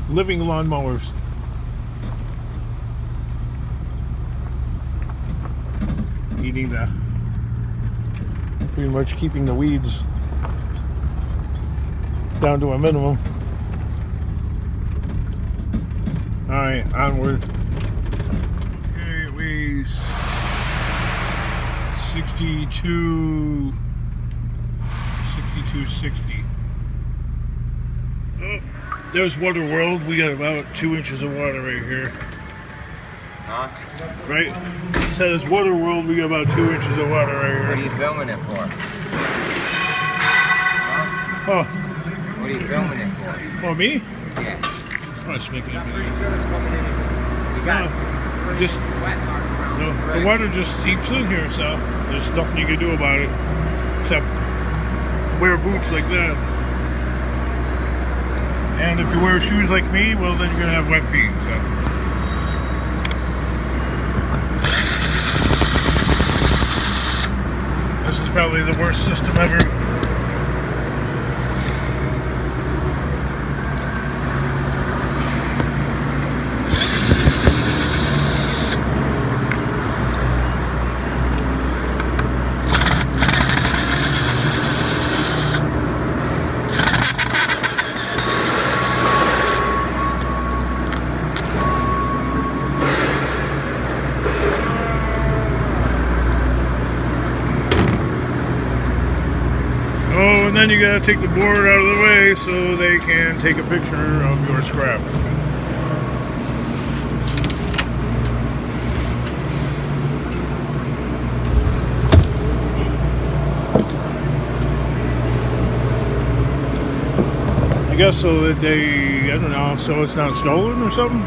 Living lawnmowers. Eating the, pretty much keeping the weeds down to a minimum. Alright, onward. Okay, it weighs 62.60. Oh, there's Water World. We got about 2 inches of water right here. Huh? Right? It says Water World. We got about 2 inches of water right here. What are you filming it for? Huh? Oh. What are you filming it for? Oh, me? Yeah. Oh, it's making it big. You got just wet mark around the water just seeps in here, so there's nothing you can do about it except wear boots like that. And if you wear shoes like me, well, then you're gonna have wet feet. So this is probably the worst system ever. Oh, and then you gotta take the board out of the way so they can take a picture of your scrap. I guess so that they, I don't know, so it's not stolen or something?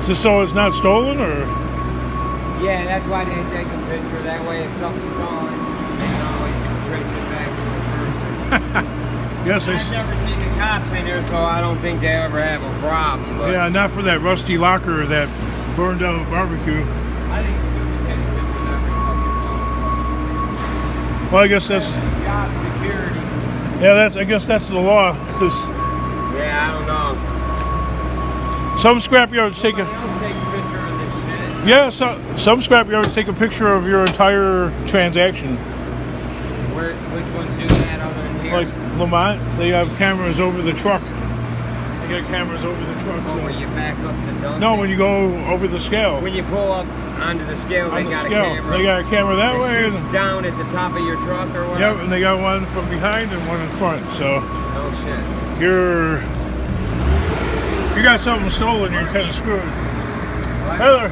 Just so it's not stolen, or? Yeah, that's why they take a picture. That way if something's stolen, they can always trace it back to the person. Yes, I've never seen the cops in here, so I don't think they ever have a problem. But yeah, not for that rusty locker that burned out barbecue. I think it's good to take a picture of every fucking Well, I guess that's job security. yeah. I guess that's the law. Cause Yeah, I don't know. some scrapyards take Somebody else take a picture of this shit. yeah. Some scrapyards take a picture of your entire transaction. Which ones do that other than here? Like Lamont, they have cameras over the truck. They got cameras over the truck. Oh, where you back up the dump? No, when you go over the scale. When you pull up onto the scale, they got a camera. They got a camera that way. It shoots down at the top of your truck or whatever? Yep, and they got one from behind and one in front. So Oh, shit. you got something stolen, you're kind of screwed. What? Heather.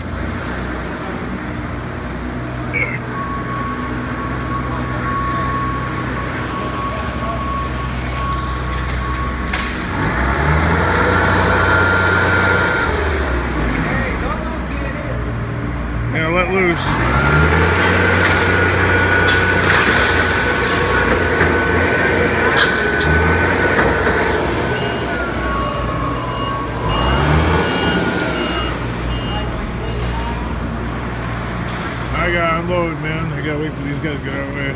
Yeah, let loose. I gotta unload, man. I gotta wait for these guys to get out of the way.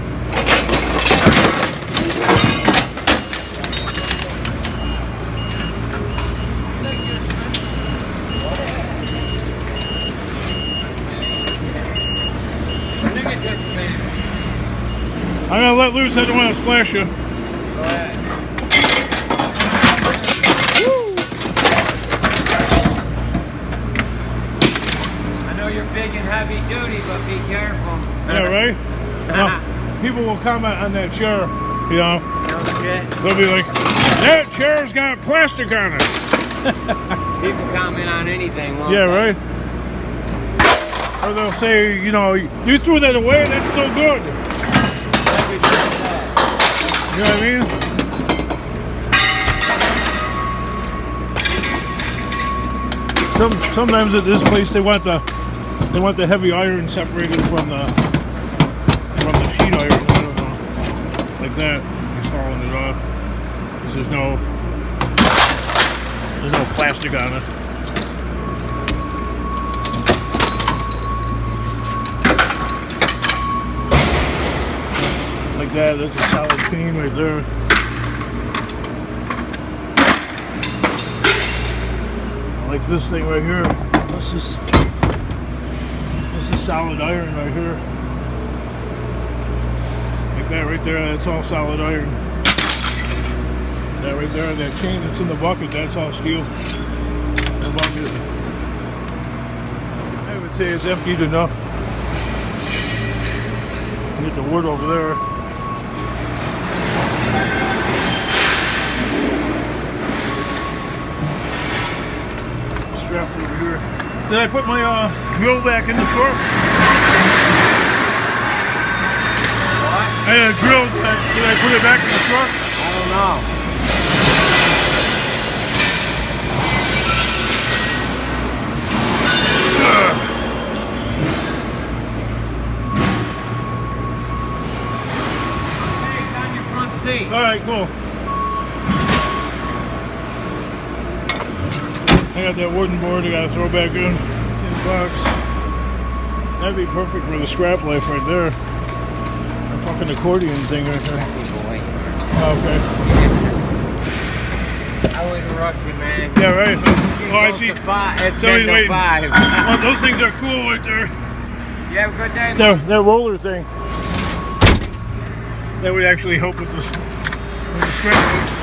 Look at this man. I'm gonna let loose. I don't want to splash you. Go ahead. I know you're big and heavy duty, but be careful. Yeah, right? People will comment on that chair, you know. No shit. They'll be like, that chair's got plastic on it. People comment on anything, won't Yeah, they? right? Or they'll say, you know, you threw that away, that's still good. You know what I mean? Sometimes at this place they want the heavy iron separated from the sheet iron. I don't know, like that. He's hauling it off. 'Cause there's no plastic on it. Like that. That's a solid chain right there. like this thing right here. This is solid iron right here. Like that right there, that's all solid iron. That right there, that chain that's in the bucket, that's all steel. The bucket, I would say it's emptied enough. Get the wood over there. Straps over here. Did I put my drill back in the truck? What? I had a drill. Did I put it back in the truck? I don't know. Hey, it's on your front seat. All right, cool. I got that wooden board I gotta throw back in. $10. That'd be perfect for the scrap life right there. A fucking accordion thing right there. Okay. I wouldn't rush you, man. Yeah, right. Oh, I see. It's Somebody's 10 to waiting. 5. Oh, those things are cool right there. You have a good day, man. That roller thing. That would actually help with the scrap life.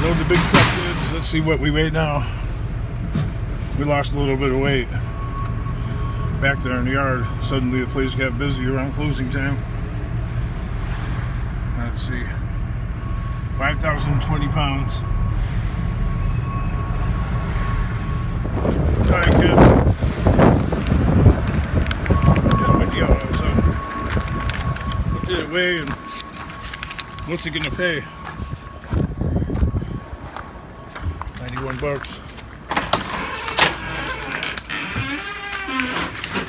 Load the big truck in. Let's see what we weigh now. We lost a little bit of weight back there in the yard. Suddenly the place got busy around closing time. Let's see. 5,020 pounds. Alright, kid. Got an idea what what did it weigh and what's it gonna pay? $91.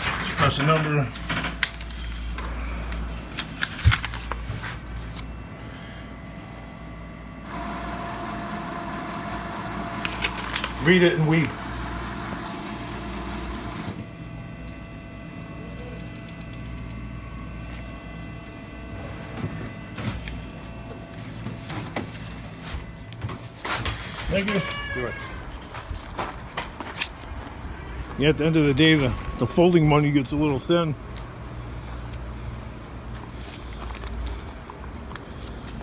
Let's press a number. Read it and weep. Thank you. Sure. Yeah, at the end of the day, the folding money gets a little thin.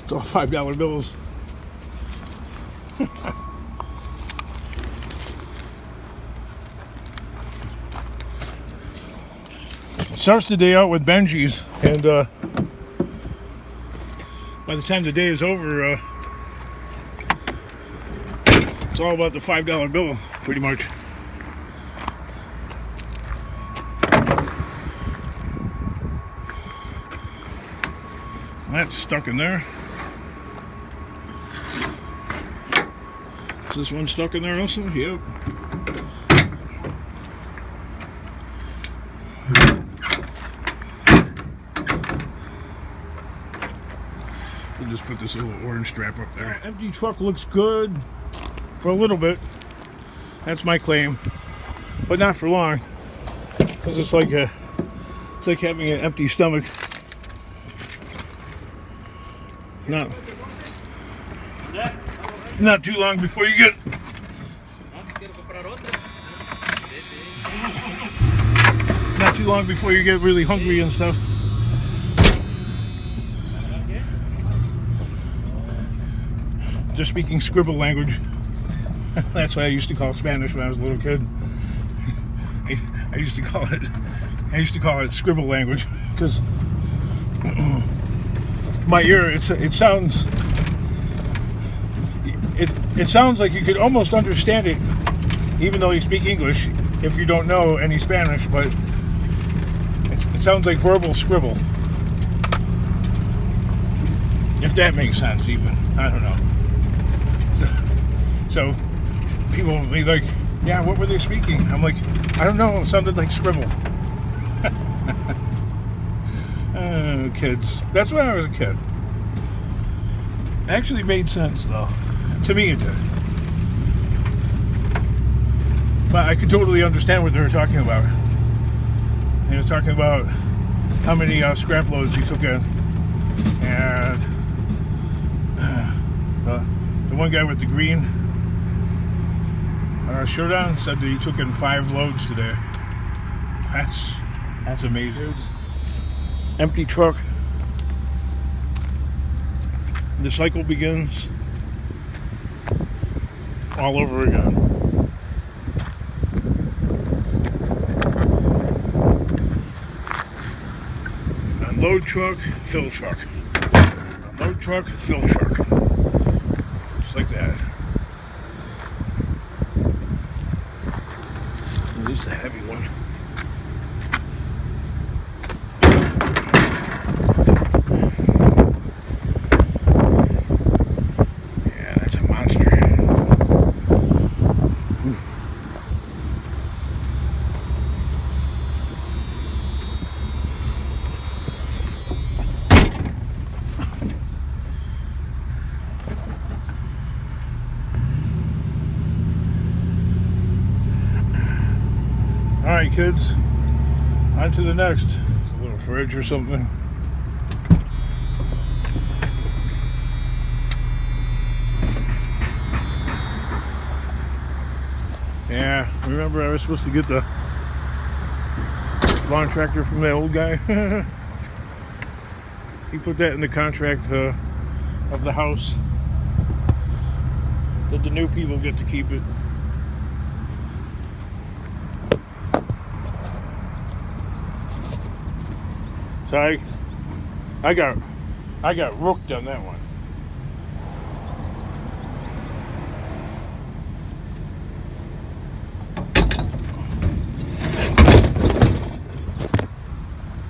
It's all $5 bills. Starts the day out with Benji's, and by the time the day is over, it's all about the $5 bill, pretty much. That's stuck in there. Is this one stuck in there also? Yep. We'll just put this little orange strap up there. Empty truck looks good for a little bit. That's my claim, but not for long, because it's like having an empty stomach. Not too long before you get really hungry and stuff. They're speaking scribble language. That's what I used to call Spanish when I was a little kid. I used to call it scribble language because my ear it sounds like you could almost understand it even though you speak English if you don't know any Spanish, but it sounds like verbal scribble, if that makes sense. Even I don't know. So people will be like, yeah, what were they speaking? I'm like, I don't know, it sounded like scribble. Oh, kids. That's when I was a kid. Actually made sense though. To me it did. But I could totally understand what they were talking about. They were talking about how many scrap loads you took in. And The one guy with the green shirt on said that he took in 5 loads today. That's amazing. Empty truck. The cycle begins all over again. Unload truck, fill truck. Unload truck, fill truck. Just like that. This is a heavy one. Yeah, that's a monster. Alright kids, on to the next. A little fridge or something. Yeah, remember I was supposed to get the lawn tractor from that old guy? He put that in the contract of the house, that the new people get to keep it. So I got rooked on that one.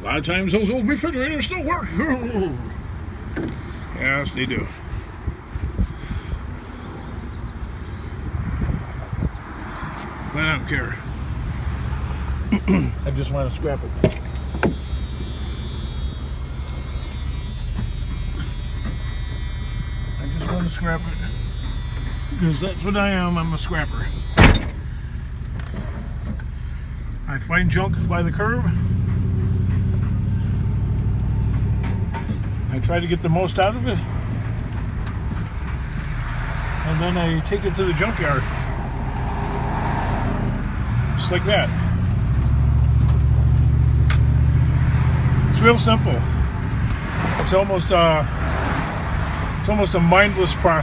A lot of times those old refrigerators still work. Yes, they do. But I don't care. I just want to scrap it. To scrap it because that's what I am. I'm a scrapper. I find junk by the curb. I try to get the most out of it, and then I take it to the junkyard. Just like that. It's real simple. It's almost a mindless process.